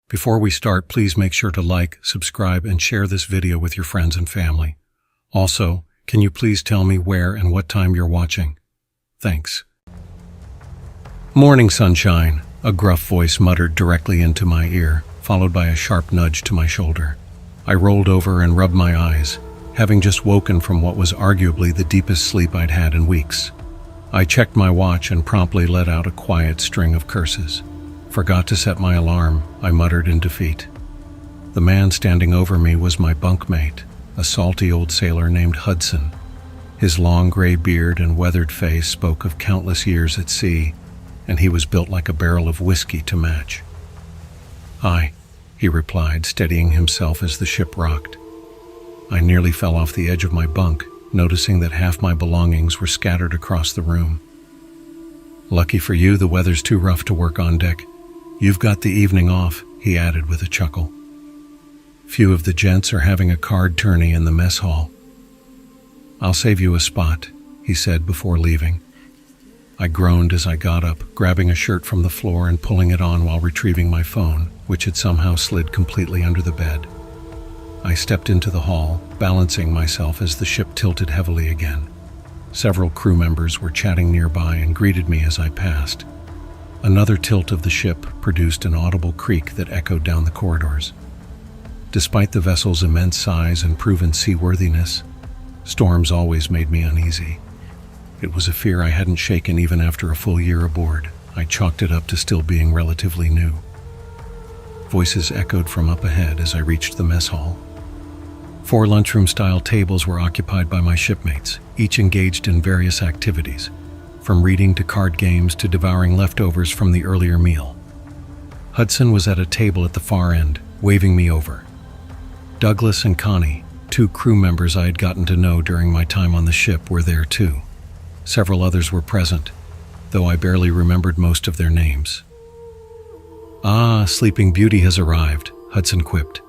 Before we start, please make sure to like, subscribe, and share this video with your friends and family. Also, can you please tell me where and what time you're watching? Thanks. Morning, sunshine, a gruff voice muttered directly into my ear, followed by a sharp nudge to my shoulder. I rolled over and rubbed my eyes, having just woken from what was arguably the deepest sleep I'd had in weeks. I checked my watch and promptly let out a quiet string of curses. Forgot to set my alarm, I muttered in defeat. The man standing over me was my bunkmate, a salty old sailor named Hudson. His long gray beard and weathered face spoke of countless years at sea, and he was built like a barrel of whiskey to match. "Aye," he replied, steadying himself as the ship rocked. I nearly fell off the edge of my bunk, noticing that half my belongings were scattered across the room. "Lucky for you, the weather's too rough to work on deck. You've got the evening off," he added with a chuckle. "Few of the gents are having a card tourney in the mess hall." "I'll save you a spot," he said before leaving. I groaned as I got up, grabbing a shirt from the floor and pulling it on while retrieving my phone, which had somehow slid completely under the bed. I stepped into the hall, balancing myself as the ship tilted heavily again. Several crew members were chatting nearby and greeted me as I passed. Another tilt of the ship produced an audible creak that echoed down the corridors. Despite the vessel's immense size and proven seaworthiness, storms always made me uneasy. It was a fear I hadn't shaken even after a full year aboard. I chalked it up to still being relatively new. Voices echoed from up ahead as I reached the mess hall. 4 lunchroom-style tables were occupied by my shipmates, each engaged in various activities, from reading to card games to devouring leftovers from the earlier meal. Hudson was at a table at the far end, waving me over. Douglas and Connie, 2 crew members I had gotten to know during my time on the ship, were there too. Several others were present, though I barely remembered most of their names. "Ah, Sleeping Beauty has arrived," Hudson quipped.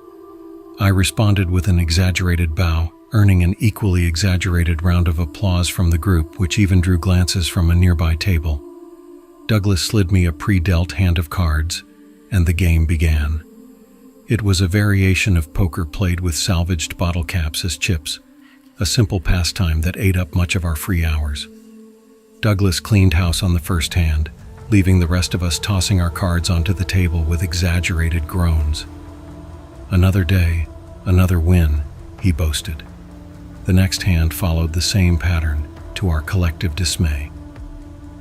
I responded with an exaggerated bow, earning an equally exaggerated round of applause from the group, which even drew glances from a nearby table. Douglas slid me a pre-dealt hand of cards, and the game began. It was a variation of poker played with salvaged bottle caps as chips, a simple pastime that ate up much of our free hours. Douglas cleaned house on the first hand, leaving the rest of us tossing our cards onto the table with exaggerated groans. "Another day, another win," he boasted. The next hand followed the same pattern, to our collective dismay.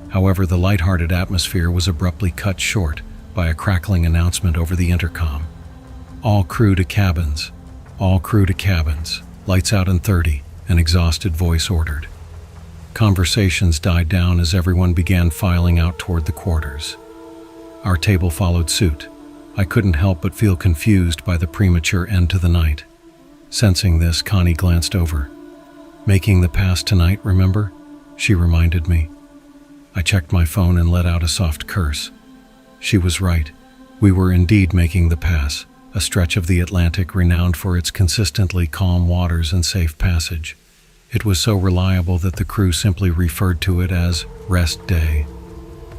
However, the lighthearted atmosphere was abruptly cut short by a crackling announcement over the intercom. "All crew to cabins. All crew to cabins. Lights out in 30, an exhausted voice ordered. Conversations died down as everyone began filing out toward the quarters. Our table followed suit. I couldn't help but feel confused by the premature end to the night. Sensing this, Connie glanced over. "Making the pass tonight, remember?" she reminded me. I checked my phone and let out a soft curse. She was right. We were indeed making the pass, a stretch of the Atlantic renowned for its consistently calm waters and safe passage. It was so reliable that the crew simply referred to it as Rest Day.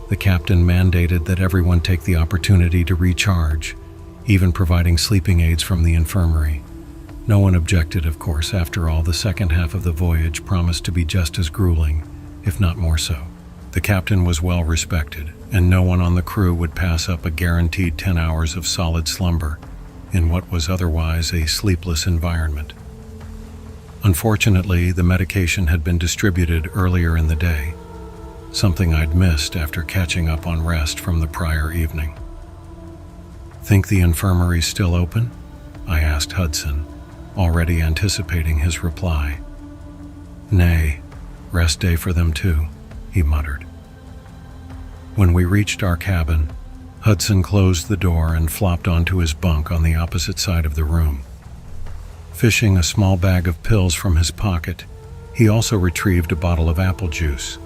The captain mandated that everyone take the opportunity to recharge, even providing sleeping aids from the infirmary. No one objected, of course. After all, the second half of the voyage promised to be just as grueling, if not more so. The captain was well respected, and no one on the crew would pass up a guaranteed 10 hours of solid slumber in what was otherwise a sleepless environment. Unfortunately, the medication had been distributed earlier in the day, something I'd missed after catching up on rest from the prior evening. "Think the infirmary's still open?" I asked Hudson, already anticipating his reply. "Nay, rest day for them too," he muttered. When we reached our cabin, Hudson closed the door and flopped onto his bunk on the opposite side of the room. Fishing a small bag of pills from his pocket, he also retrieved a bottle of apple juice,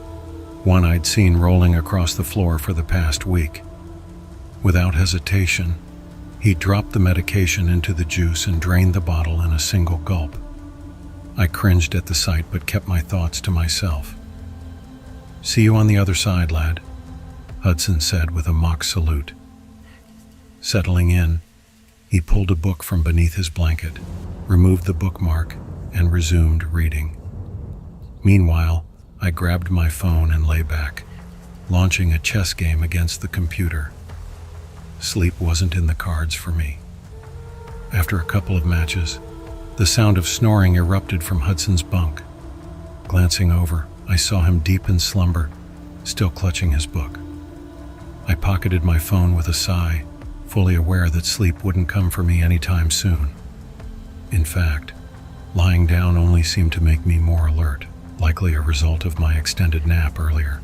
one I'd seen rolling across the floor for the past week. Without hesitation, he dropped the medication into the juice and drained the bottle in a single gulp. I cringed at the sight but kept my thoughts to myself. "See you on the other side, lad," Hudson said with a mock salute. Settling in, He pulled a book from beneath his blanket, removed the bookmark, and resumed reading. Meanwhile, I grabbed my phone and lay back, launching a chess game against the computer. Sleep wasn't in the cards for me. After a couple of matches, the sound of snoring erupted from Hudson's bunk. Glancing over, I saw him deep in slumber, still clutching his book. I pocketed my phone with a sigh, fully aware that sleep wouldn't come for me anytime soon. In fact, lying down only seemed to make me more alert, likely a result of my extended nap earlier.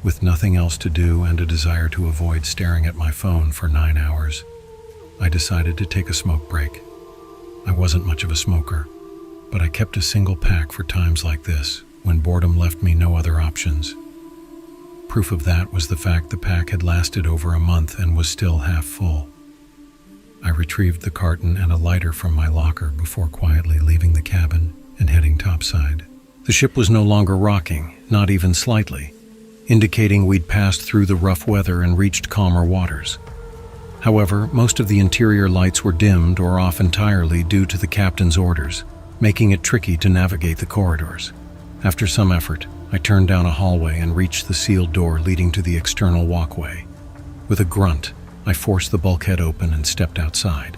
With nothing else to do and a desire to avoid staring at my phone for 9 hours, I decided to take a smoke break. I wasn't much of a smoker, but I kept a single pack for times like this, when boredom left me no other options. Proof of that was the fact the pack had lasted over a month and was still half full. I retrieved the carton and a lighter from my locker before quietly leaving the cabin and heading topside. The ship was no longer rocking, not even slightly, indicating we'd passed through the rough weather and reached calmer waters. However, most of the interior lights were dimmed or off entirely due to the captain's orders, making it tricky to navigate the corridors. After some effort, I turned down a hallway and reached the sealed door leading to the external walkway. With a grunt, I forced the bulkhead open and stepped outside.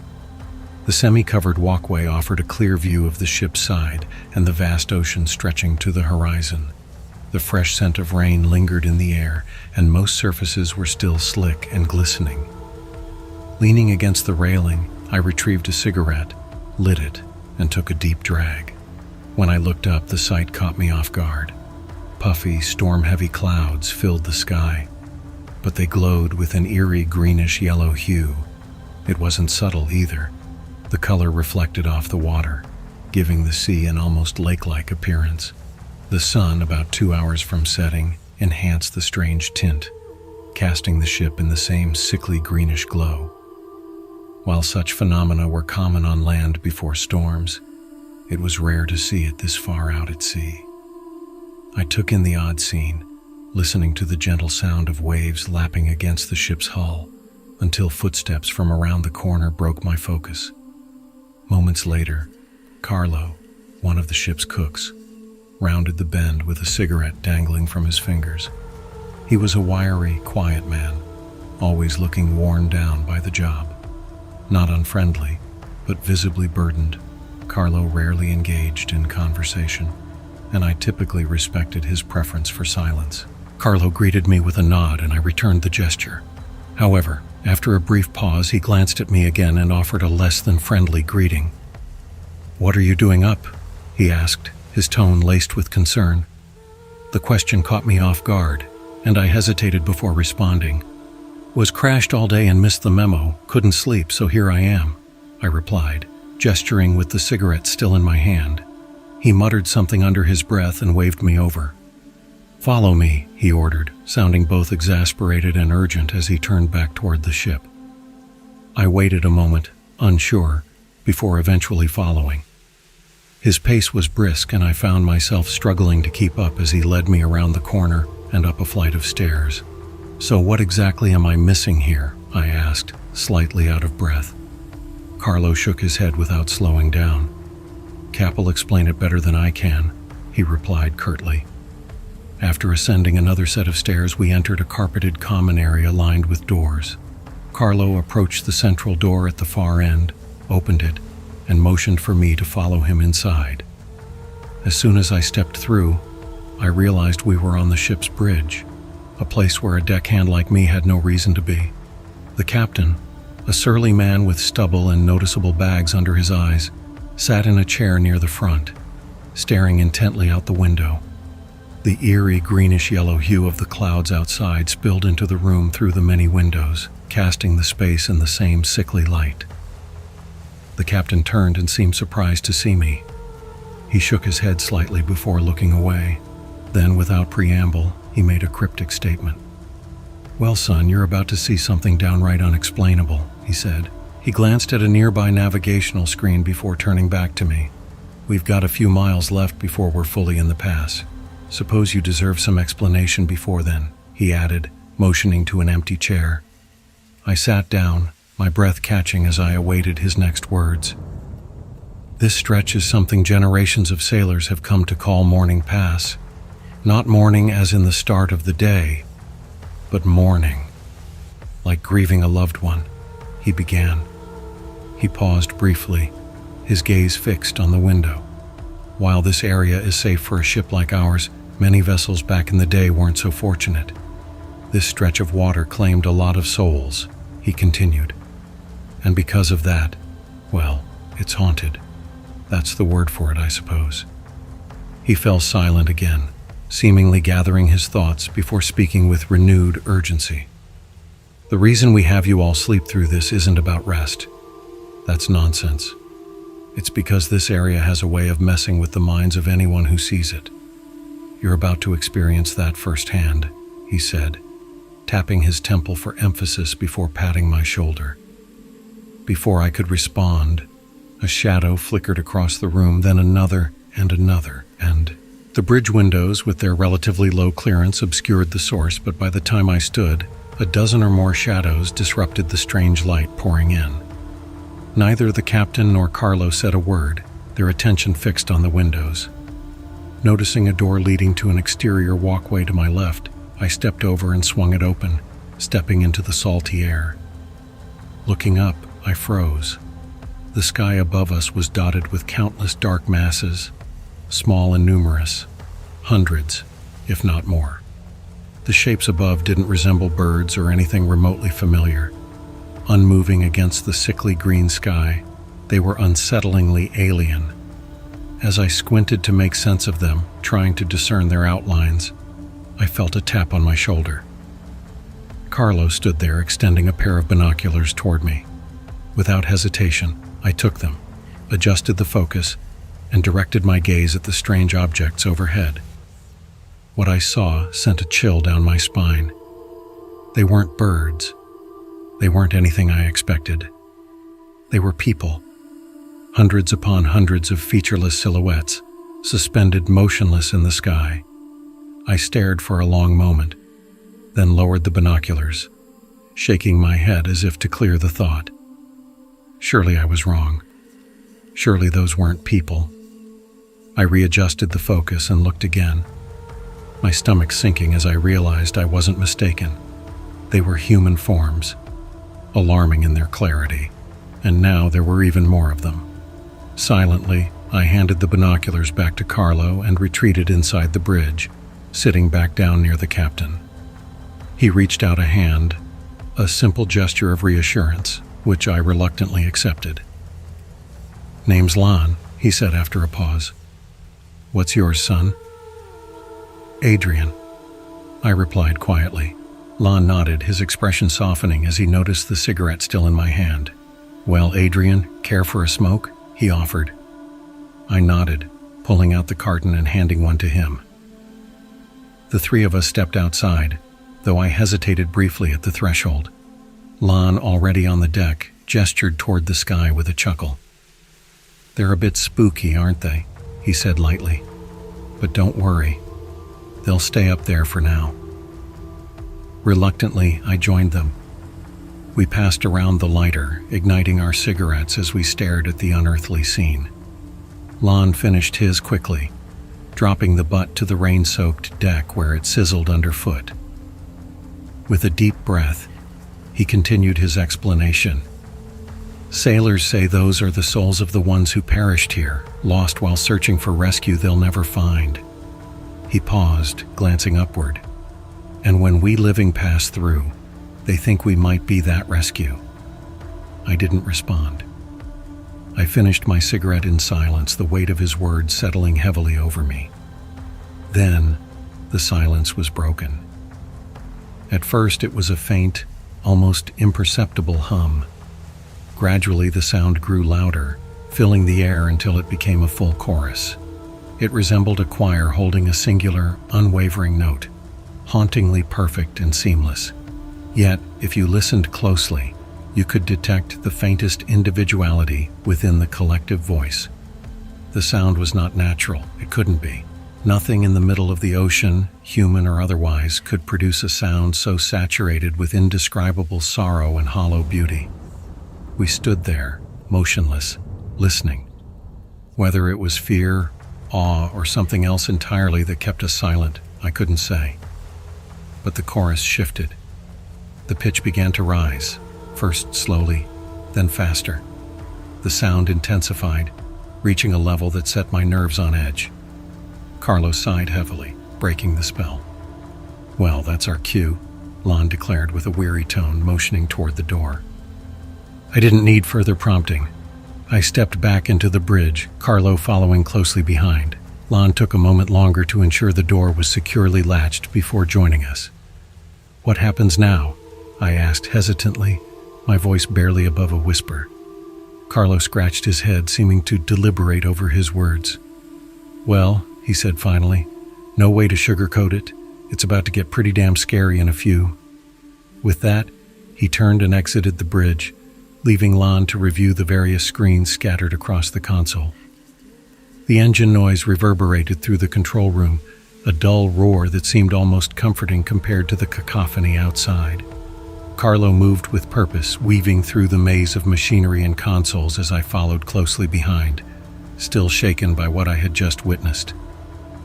The semi-covered walkway offered a clear view of the ship's side and the vast ocean stretching to the horizon. The fresh scent of rain lingered in the air, and most surfaces were still slick and glistening. Leaning against the railing, I retrieved a cigarette, lit it, and took a deep drag. When I looked up, the sight caught me off guard. Puffy, storm-heavy clouds filled the sky, but they glowed with an eerie greenish-yellow hue. It wasn't subtle either. The color reflected off the water, giving the sea an almost lake-like appearance. The sun, about 2 hours from setting, enhanced the strange tint, casting the ship in the same sickly greenish glow. While such phenomena were common on land before storms, it was rare to see it this far out at sea. I took in the odd scene, listening to the gentle sound of waves lapping against the ship's hull, until footsteps from around the corner broke my focus. Moments later, Carlo, one of the ship's cooks, rounded the bend with a cigarette dangling from his fingers. He was a wiry, quiet man, always looking worn down by the job. Not unfriendly, but visibly burdened, Carlo rarely engaged in conversation, and I typically respected his preference for silence. Carlo greeted me with a nod, and I returned the gesture. However, after a brief pause, he glanced at me again and offered a less than friendly greeting. "What are you doing up?" he asked, his tone laced with concern. The question caught me off guard, and I hesitated before responding. "Was crashed all day and missed the memo, couldn't sleep, so here I am," I replied, gesturing with the cigarette still in my hand. He muttered something under his breath and waved me over. "Follow me," he ordered, sounding both exasperated and urgent as he turned back toward the ship. I waited a moment, unsure, before eventually following. His pace was brisk, and I found myself struggling to keep up as he led me around the corner and up a flight of stairs. "So what exactly am I missing here?" I asked, slightly out of breath. Carlo shook his head without slowing down. "Cap will explain it better than I can," he replied curtly. After ascending another set of stairs, we entered a carpeted common area lined with doors. Carlo approached the central door at the far end, opened it, and motioned for me to follow him inside. As soon as I stepped through, I realized we were on the ship's bridge, a place where a deckhand like me had no reason to be. The captain, a surly man with stubble and noticeable bags under his eyes, sat in a chair near the front, staring intently out the window. The eerie greenish-yellow hue of the clouds outside spilled into the room through the many windows, casting the space in the same sickly light. The captain turned and seemed surprised to see me. He shook his head slightly before looking away. Then, without preamble, he made a cryptic statement. "Well, son, you're about to see something downright unexplainable," he said. He glanced at a nearby navigational screen before turning back to me. "We've got a few miles left before we're fully in the pass. Suppose you deserve some explanation before then," he added, motioning to an empty chair. I sat down, my breath catching as I awaited his next words. This stretch is something generations of sailors have come to call Morning Pass. Not mourning as in the start of the day, but mourning, like grieving a loved one, he began. He paused briefly, his gaze fixed on the window. While this area is safe for a ship like ours, many vessels back in the day weren't so fortunate. This stretch of water claimed a lot of souls, he continued. And because of that, well, it's haunted. That's the word for it, I suppose. He fell silent again, seemingly gathering his thoughts before speaking with renewed urgency. The reason we have you all sleep through this isn't about rest. That's nonsense. It's because this area has a way of messing with the minds of anyone who sees it. You're about to experience that firsthand, he said, tapping his temple for emphasis before patting my shoulder. Before I could respond, a shadow flickered across the room, then another, and the bridge windows with their relatively low clearance obscured the source, but by the time I stood, a dozen or more shadows disrupted the strange light pouring in. Neither the captain nor Carlo said a word, their attention fixed on the windows. Noticing a door leading to an exterior walkway to my left, I stepped over and swung it open, stepping into the salty air. Looking up, I froze. The sky above us was dotted with countless dark masses, small and numerous, hundreds, if not more. The shapes above didn't resemble birds or anything remotely familiar. Unmoving against the sickly green sky, they were unsettlingly alien. As I squinted to make sense of them, trying to discern their outlines, I felt a tap on my shoulder. Carlo stood there, extending a pair of binoculars toward me. Without hesitation, I took them, adjusted the focus, and directed my gaze at the strange objects overhead. What I saw sent a chill down my spine. They weren't birds. They weren't anything I expected. They were people. Hundreds upon hundreds of featureless silhouettes, suspended motionless in the sky. I stared for a long moment, then lowered the binoculars, shaking my head as if to clear the thought. Surely I was wrong. Surely those weren't people. I readjusted the focus and looked again, my stomach sinking as I realized I wasn't mistaken. They were human forms, alarming in their clarity, and now there were even more of them. Silently, I handed the binoculars back to Carlo and retreated inside the bridge, sitting back down near the captain. He reached out a hand, a simple gesture of reassurance, which I reluctantly accepted. "Name's Lon," he said after a pause. "What's yours, son?" "Adrian," I replied quietly. Lon nodded, his expression softening as he noticed the cigarette still in my hand. "Well, Adrian, care for a smoke?" he offered. I nodded, pulling out the carton and handing one to him. The three of us stepped outside, though I hesitated briefly at the threshold. Lon, already on the deck, gestured toward the sky with a chuckle. "They're a bit spooky, aren't they?" he said lightly. "But don't worry. They'll stay up there for now." Reluctantly, I joined them. We passed around the lighter, igniting our cigarettes as we stared at the unearthly scene. Lon finished his quickly, dropping the butt to the rain-soaked deck where it sizzled underfoot. With a deep breath, he continued his explanation. "Sailors say those are the souls of the ones who perished here, lost while searching for rescue they'll never find." He paused, glancing upward. "And when we living pass through, they think we might be that rescue." I didn't respond. I finished my cigarette in silence, the weight of his words settling heavily over me. Then, the silence was broken. At first, it was a faint, almost imperceptible hum. Gradually, the sound grew louder, filling the air until it became a full chorus. It resembled a choir holding a singular, unwavering note, hauntingly perfect and seamless. Yet, if you listened closely, you could detect the faintest individuality within the collective voice. The sound was not natural. It couldn't be. Nothing in the middle of the ocean, human or otherwise, could produce a sound so saturated with indescribable sorrow and hollow beauty. We stood there, motionless, listening. Whether it was fear, awe, or something else entirely that kept us silent, I couldn't say. But the chorus shifted. The pitch began to rise, first slowly, then faster. The sound intensified, reaching a level that set my nerves on edge. Carlos sighed heavily, breaking the spell. "Well, that's our cue," Lon declared with a weary tone, motioning toward the door. I didn't need further prompting. I stepped back into the bridge, Carlo following closely behind. Lon took a moment longer to ensure the door was securely latched before joining us. "What happens now?" I asked hesitantly, my voice barely above a whisper. Carlo scratched his head, seeming to deliberate over his words. "Well," he said finally, "no way to sugarcoat it. It's about to get pretty damn scary in a few." With that, he turned and exited the bridge, leaving Lon to review the various screens scattered across the console. The engine noise reverberated through the control room, a dull roar that seemed almost comforting compared to the cacophony outside. Carlo moved with purpose, weaving through the maze of machinery and consoles as I followed closely behind, still shaken by what I had just witnessed,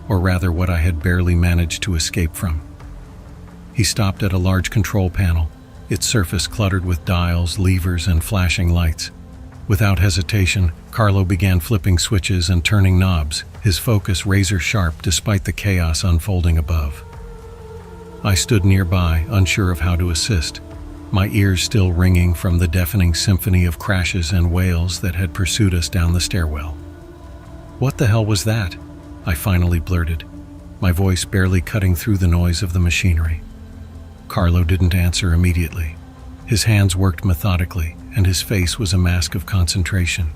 or rather what I had barely managed to escape from. He stopped at a large control panel, its surface cluttered with dials, levers, and flashing lights. Without hesitation, Carlo began flipping switches and turning knobs, his focus razor-sharp despite the chaos unfolding above. I stood nearby, unsure of how to assist, my ears still ringing from the deafening symphony of crashes and wails that had pursued us down the stairwell. "What the hell was that?" I finally blurted, my voice barely cutting through the noise of the machinery. Carlo didn't answer immediately. His hands worked methodically, and his face was a mask of concentration.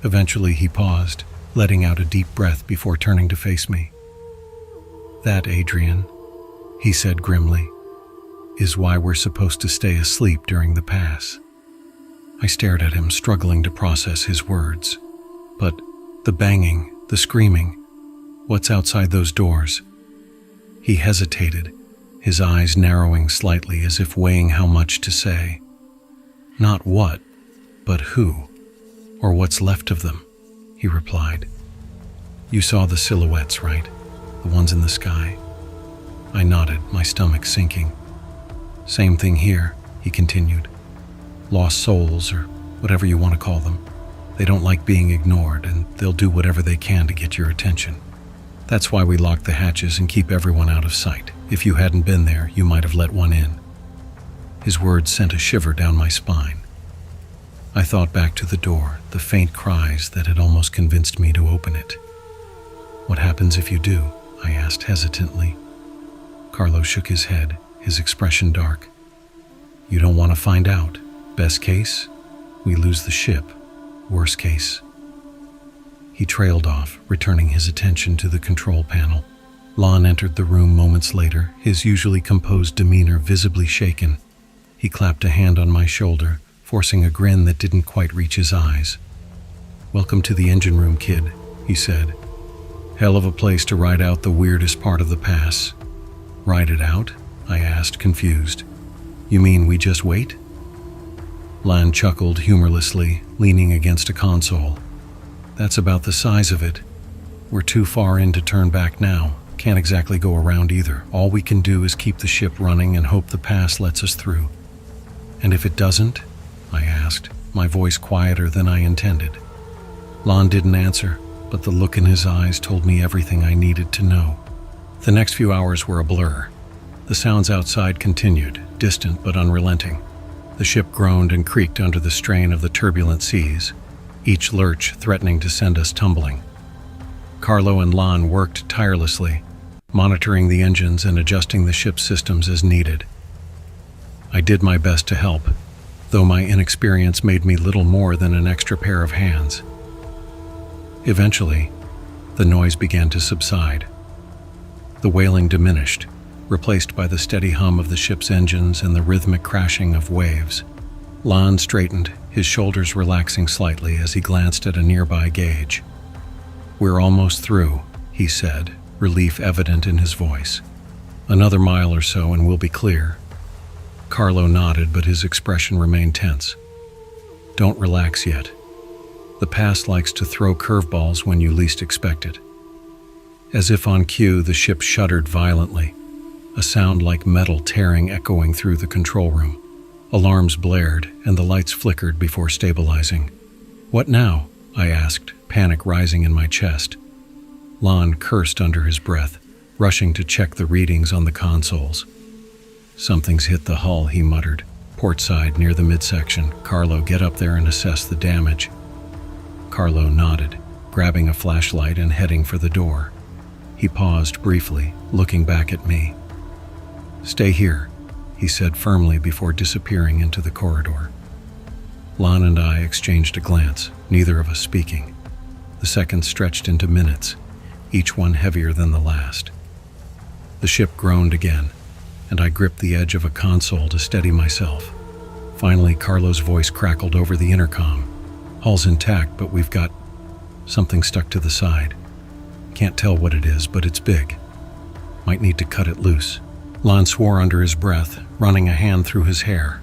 Eventually he paused, letting out a deep breath before turning to face me. "That, Adrian," he said grimly, "is why we're supposed to stay asleep during the pass." I stared at him, struggling to process his words. "But the banging, the screaming, what's outside those doors?" He hesitated, his eyes narrowing slightly as if weighing how much to say. "Not what, but who, or what's left of them," he replied. "You saw the silhouettes, right? The ones in the sky?" I nodded, my stomach sinking. "Same thing here," he continued. "Lost souls, or whatever you want to call them. They don't like being ignored, and they'll do whatever they can to get your attention. That's why we lock the hatches and keep everyone out of sight. If you hadn't been there, you might have let one in." His words sent a shiver down my spine. I thought back to the door, the faint cries that had almost convinced me to open it. "What happens if you do?" I asked hesitantly. Carlo shook his head, his expression dark. "You don't want to find out. Best case, we lose the ship. Worst case." He trailed off, returning his attention to the control panel. Lon entered the room moments later, his usually composed demeanor visibly shaken. He clapped a hand on my shoulder, forcing a grin that didn't quite reach his eyes. "Welcome to the engine room, kid," he said. "Hell of a place to ride out the weirdest part of the pass." "Ride it out?" I asked, confused. "You mean we just wait?" Lon chuckled humorlessly, leaning against a console. "That's about the size of it. We're too far in to turn back now. Can't exactly go around either. All we can do is keep the ship running and hope the pass lets us through." "And if it doesn't?" I asked, my voice quieter than I intended. Lon didn't answer, but the look in his eyes told me everything I needed to know. The next few hours were a blur. The sounds outside continued, distant but unrelenting. The ship groaned and creaked under the strain of the turbulent seas, each lurch threatening to send us tumbling. Carlo and Lon worked tirelessly, monitoring the engines and adjusting the ship's systems as needed. I did my best to help, though my inexperience made me little more than an extra pair of hands. Eventually, the noise began to subside. The wailing diminished, replaced by the steady hum of the ship's engines and the rhythmic crashing of waves. Lon straightened, his shoulders relaxing slightly as he glanced at a nearby gauge. "We're almost through," he said, relief evident in his voice. "Another mile or so and we'll be clear." Carlo nodded, but his expression remained tense. Don't relax yet. The past likes to throw curveballs when you least expect it. As if on cue, the ship shuddered violently, a sound like metal tearing echoing through the control room. Alarms blared, and the lights flickered before stabilizing. "What now?" I asked, panic rising in my chest. Lon cursed under his breath, rushing to check the readings on the consoles. "Something's hit the hull," he muttered. "Port side, near the midsection. Carlo, get up there and assess the damage." Carlo nodded, grabbing a flashlight and heading for the door. He paused briefly, looking back at me. "Stay here," he said firmly before disappearing into the corridor. Lon and I exchanged a glance, neither of us speaking. The seconds stretched into minutes, each one heavier than the last. The ship groaned again, and I gripped the edge of a console to steady myself. Finally, Carlo's voice crackled over the intercom. "Hull's intact, but we've got something stuck to the side. Can't tell what it is, but it's big. Might need to cut it loose." Lon swore under his breath, running a hand through his hair.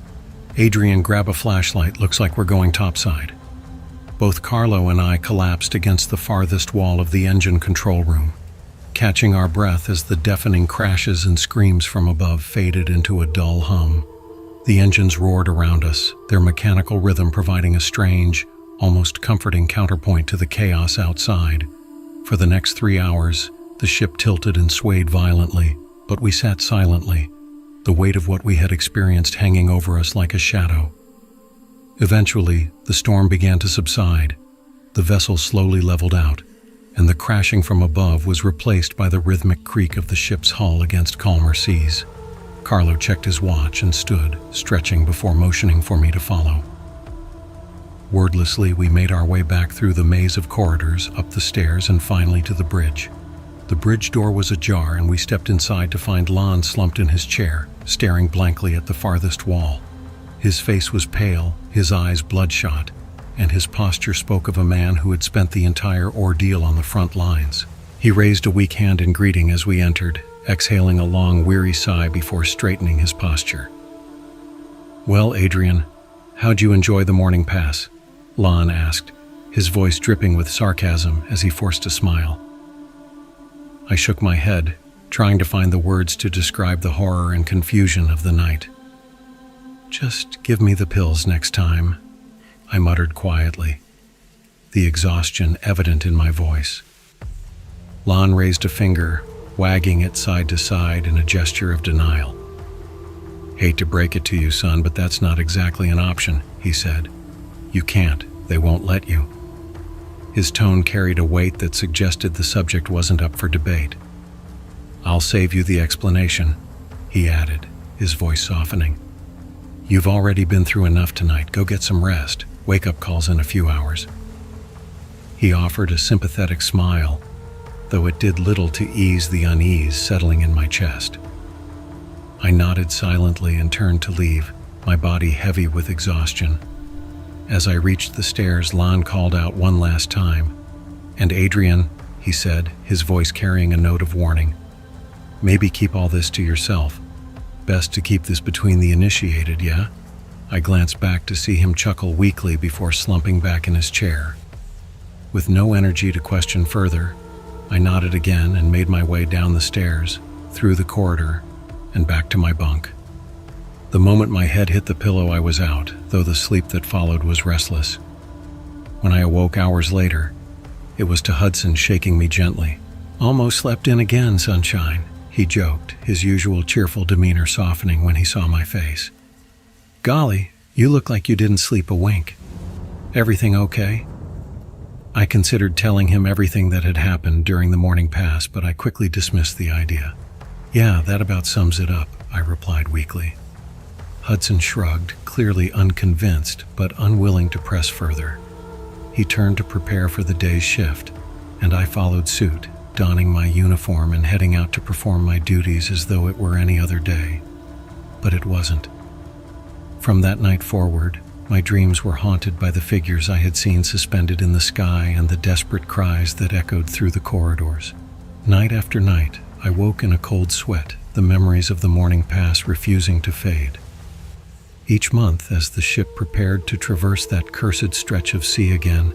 "Adrian, grab a flashlight. Looks like we're going topside." Both Carlo and I collapsed against the farthest wall of the engine control room, catching our breath as the deafening crashes and screams from above faded into a dull hum. The engines roared around us, their mechanical rhythm providing a strange, almost comforting counterpoint to the chaos outside. For the next 3 hours, the ship tilted and swayed violently, but we sat silently, the weight of what we had experienced hanging over us like a shadow. Eventually, the storm began to subside. The vessel slowly leveled out, and the crashing from above was replaced by the rhythmic creak of the ship's hull against calmer seas. Carlo checked his watch and stood, stretching before motioning for me to follow. Wordlessly, we made our way back through the maze of corridors, up the stairs, and finally to the bridge. The bridge door was ajar, and we stepped inside to find Lon slumped in his chair, staring blankly at the farthest wall. His face was pale, his eyes bloodshot, and his posture spoke of a man who had spent the entire ordeal on the front lines. He raised a weak hand in greeting as we entered, exhaling a long, weary sigh before straightening his posture. "Well, Adrian, how'd you enjoy the morning pass?" Lon asked, his voice dripping with sarcasm as he forced a smile. I shook my head, trying to find the words to describe the horror and confusion of the night. "Just give me the pills next time," I muttered quietly, the exhaustion evident in my voice. Lon raised a finger, wagging it side to side in a gesture of denial. "Hate to break it to you, son, but that's not exactly an option," he said. "You can't. They won't let you." His tone carried a weight that suggested the subject wasn't up for debate. "I'll save you the explanation," he added, his voice softening. "You've already been through enough tonight. Go get some rest. Wake-up calls in a few hours." He offered a sympathetic smile, though it did little to ease the unease settling in my chest. I nodded silently and turned to leave, my body heavy with exhaustion. As I reached the stairs, Lon called out one last time. "And Adrian," he said, his voice carrying a note of warning, "maybe keep all this to yourself. Best to keep this between the initiated, yeah?" I glanced back to see him chuckle weakly before slumping back in his chair. With no energy to question further, I nodded again and made my way down the stairs, through the corridor, and back to my bunk. The moment my head hit the pillow, I was out, though the sleep that followed was restless. When I awoke hours later, it was to Hudson shaking me gently. "Almost slept in again, sunshine," he joked, his usual cheerful demeanor softening when he saw my face. "Golly, you look like you didn't sleep a wink. Everything okay?" I considered telling him everything that had happened during the morning pass, but I quickly dismissed the idea. "Yeah, that about sums it up," I replied weakly. Hudson shrugged, clearly unconvinced, but unwilling to press further. He turned to prepare for the day's shift, and I followed suit, donning my uniform and heading out to perform my duties as though it were any other day. But it wasn't. From that night forward, my dreams were haunted by the figures I had seen suspended in the sky and the desperate cries that echoed through the corridors. Night after night, I woke in a cold sweat, the memories of the morning pass refusing to fade. Each month, as the ship prepared to traverse that cursed stretch of sea again,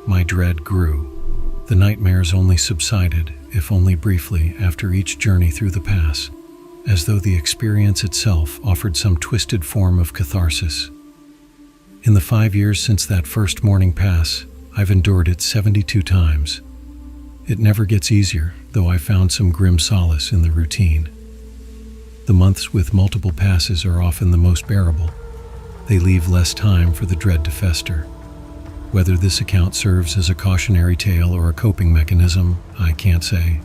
my dread grew. The nightmares only subsided, if only briefly, after each journey through the pass, as though the experience itself offered some twisted form of catharsis. In the 5 years since that first morning pass, I've endured it 72 times. It never gets easier, though I found some grim solace in the routine. The months with multiple passes are often the most bearable. They leave less time for the dread to fester. Whether this account serves as a cautionary tale or a coping mechanism, I can't say.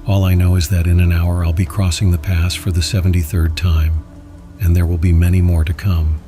All I know is that in an hour I'll be crossing the pass for the 73rd time, and there will be many more to come.